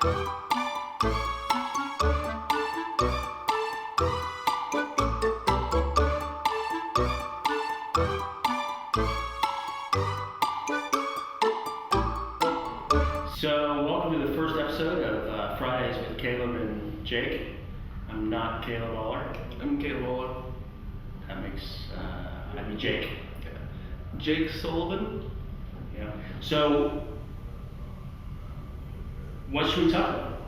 So, welcome to the first episode of Fridays with Caleb and Jake. I'm not Caleb Waller. I'm Caleb Waller. That makes, I'd be Jake. Yeah. Jake Sullivan. Yeah. So, what should we talk about?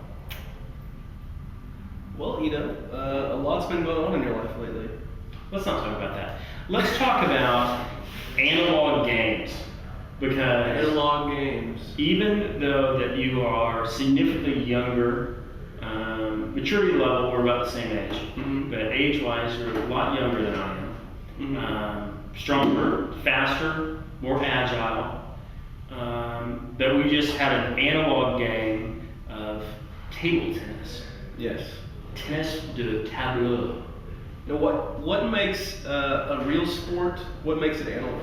Well, a lot's been going on in your life lately. Let's not talk about that. Let's talk about analog games. Because Analog games. even though that you are significantly younger, maturity level, we're about the same age, Mhm. but age-wise, you're a lot younger than I am. Mhm. Stronger, faster, more agile. That we just had an analog game of table tennis. Yes. Tennis de tableau. Now, what makes a real sport? What makes it analog?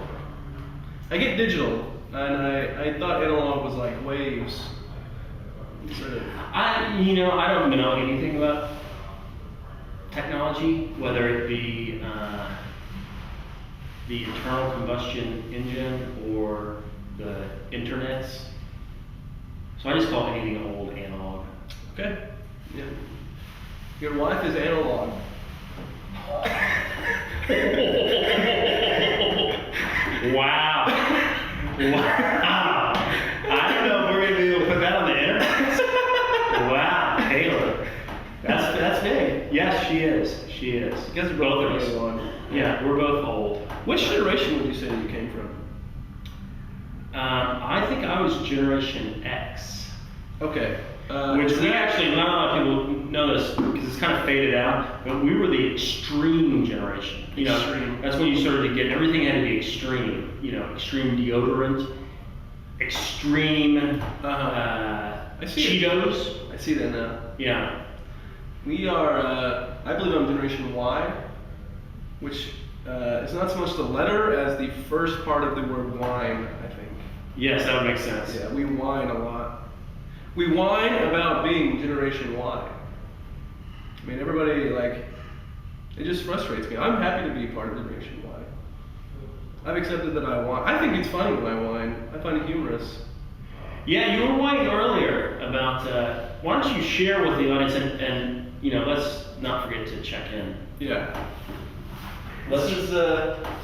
I get digital, and I thought analog was like waves. Sort of. I don't know anything about technology, whether it be the internal combustion engine or the internets. So I just call anything old analog. Okay. Yeah. Your wife is analog. Wow. Wow. I don't know if we're going to be able to put that on the internet. Wow, Taylor. That's big. Yes, she is. She is. You guys are Both of both us. analog. Yeah, we're both old. Which generation would you say you came from? I think I was Generation X. Okay. Which we actually, not a lot of people know this because it's kind of faded out, but we were the extreme generation. Extreme. That's when you started to get, everything had to be extreme. Extreme deodorant, extreme I see Cheetos. I see that now. Yeah. We are, I believe I'm Generation Y, which is not so much the letter as the first part of the word wine, I think. Yes, that would make sense. Yeah, we whine a lot. We whine about being Generation Y. I mean, everybody, it just frustrates me. I'm happy to be part of Generation Y. I've accepted that I whine. I think it's funny when I whine. I find it humorous. Yeah, you were whining earlier about, why don't you share with the audience and let's not forget to check in. Yeah. This is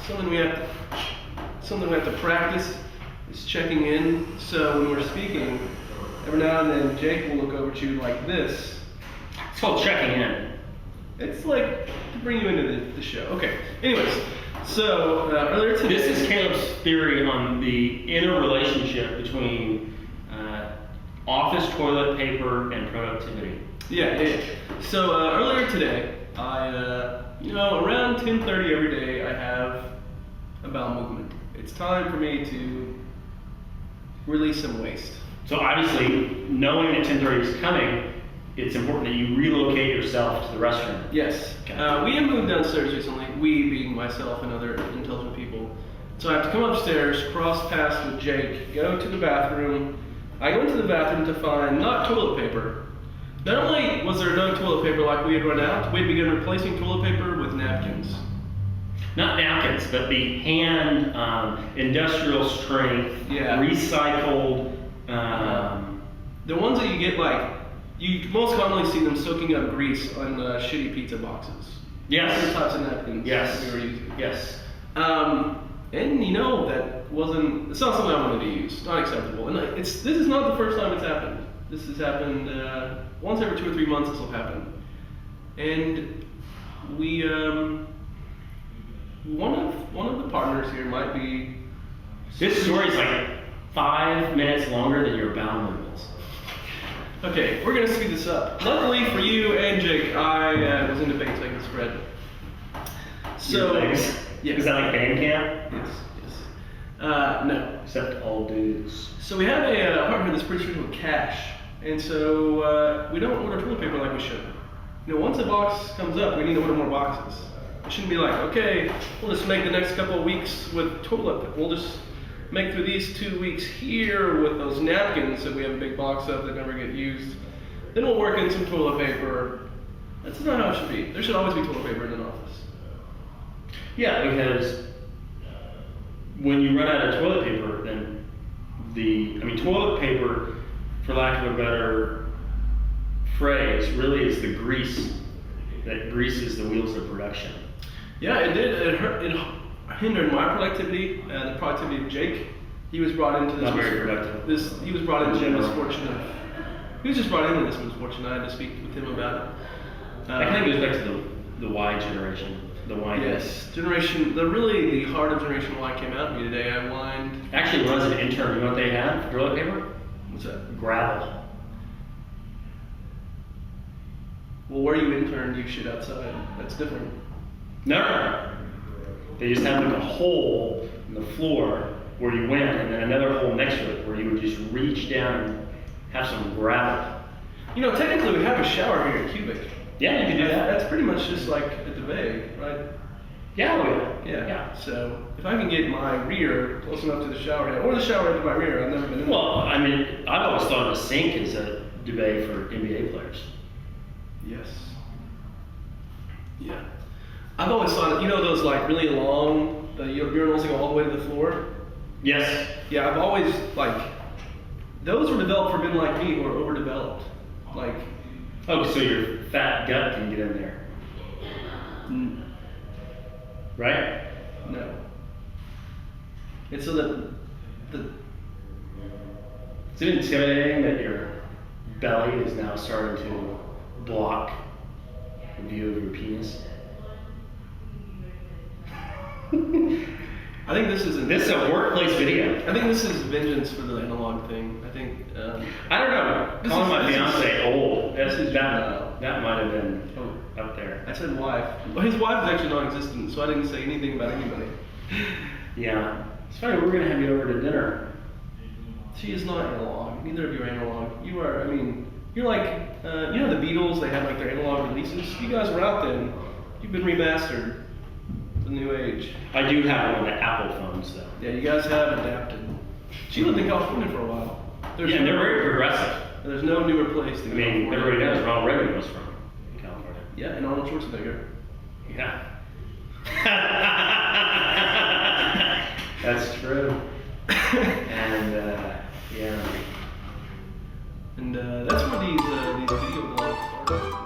something we have to practice, is checking in. So when we're speaking, every now and then Jake will look over to you like this. It's called checking in. It's like to bring you into the show. Okay. Anyways, so earlier today. This is Caleb's theory on the inner relationship between office toilet paper and productivity. Yeah. So earlier today, I around 10:30 every day, I have a bowel movement. It's time for me to release some waste. So obviously, knowing that 10:30 is coming, it's important that you relocate yourself to the restroom. Yes. Okay. We have moved downstairs recently, we being myself and other intelligent people. So I have to come upstairs, cross paths with Jake, go to the bathroom. I go into the bathroom to find not toilet paper. Not only was there no toilet paper like we had run out, we had begun replacing toilet paper with napkins. Not napkins, but the hand, industrial strength, Yeah. recycled. The ones that you get you most commonly see them soaking up grease on shitty pizza boxes. Yes. Different types of napkins Yes. that we were using. Yes. And it's not something I wanted to use. Not acceptable. And this is not the first time it's happened. This has happened once every 2 or 3 months. This will happen. And we, one of the partners here might be. This story is like 5 minutes longer than your bowel movements. Okay, we're gonna speed this up. Luckily for you and Jake, I was in debate taking spread. So, Your legs? yeah. Is that like band camp? Yes. No. Except all dudes. So we have a apartment that's pretty strict with cash, and so we don't order toilet paper like we should. Once a box comes up, we need to order more boxes. It shouldn't be like, okay, we'll just make the next couple of weeks with toilet paper. We'll just make through these 2 weeks here with those napkins that we have a big box of that never get used. Then we'll work in some toilet paper. That's not how it should be. There should always be toilet paper in an office. Yeah, because when you run out of toilet paper, then toilet paper, for lack of a better phrase, really is the grease that greases the wheels of production. Yeah, it did. It hindered my productivity, the productivity of Jake. He was brought into this. Not very productive. He was brought into the misfortune of. He was just brought into this misfortune. I had to speak with him about it. That kind of goes back to the Y generation. The Y. Yes, the heart of Generation Y came out to me today. I whined. Actually, when I was an intern, you know what they had for toilet paper? What's that? Gravel. Well, where you interned, you shit outside. That's different. No. They just had like a hole in the floor where you went, and then another hole next to it where you would just reach down and have some gravel. You know, technically we have a shower here at Cubic. Yeah, you can do that. That's pretty much just like at the bay, right? Yeah, Yeah. So if I can get my rear close enough to the shower head, or the shower head to my rear, I've never been in. Well, I mean, I've always thought of a sink as a duvet for NBA players. Yes. Yeah. I've always thought, you know, those like really long, the urinals that go all the way to the floor? Yes. Yeah, I've always, those were developed for men like me who are overdeveloped. Oh, so your fat gut can get in there. Right? No. It's so that Is it intimidating that your belly is now starting to block the view of your penis? I think this is a workplace video. I think this is vengeance for the analog thing. I think. I don't know. Calling my fiance old. That might have been Oh. up there. I said wife. Well, his wife is actually non-existent, so I didn't say anything about anybody. Yeah. It's funny, we're gonna have you over to dinner. She is not analog. Neither of you are analog. You are. I mean, you're like, you know, the Beatles. They had like their analog releases. You guys were out then. You've been remastered. The new age. I do have one of the Apple phones though. Yeah, you guys have adapted. She lived in California for a while. Yeah, and they're very progressive. There's no newer place to I go. mean, everybody knows Ronald Reagan was from California. Yeah, and Arnold Schwarzenegger. Yeah. That's true. And yeah. And that's where these video blogs started.